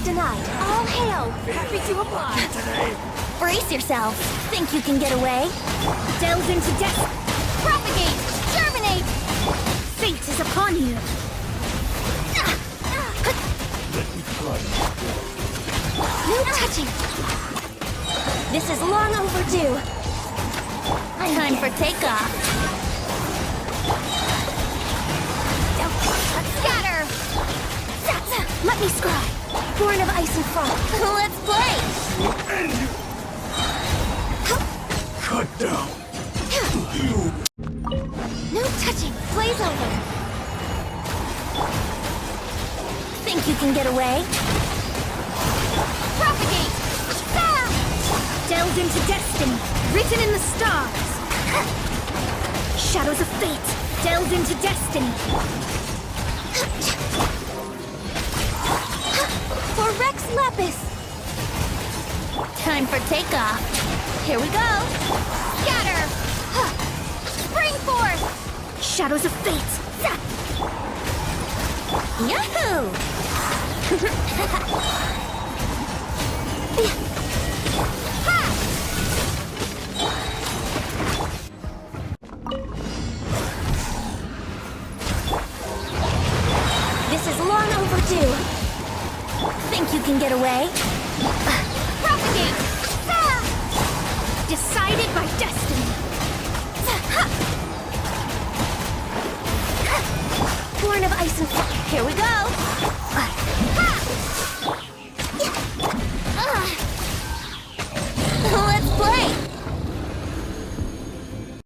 denied. All hail! Happy to oblige. Brace yourself. Think you can get away? Delve into death. Propagate! Germinate! Fate is upon you. No touching! This is long overdue. Time for takeoff. Scatter! Let me scry. Born of ice and frost. Let's play! And you. Cut down. No touching! Play's over! Think you can get away? Propagate! Delved into destiny. Written in the stars. Shadows of fate. Delved into destiny. For Rex Lapis! Time for takeoff. Here we go! Scatter! Spring forth! Shadows of fate. Yahoo! This is long overdue. Think you can get away? Propagate! Decided by destiny. Born of ice and fire. Here we go!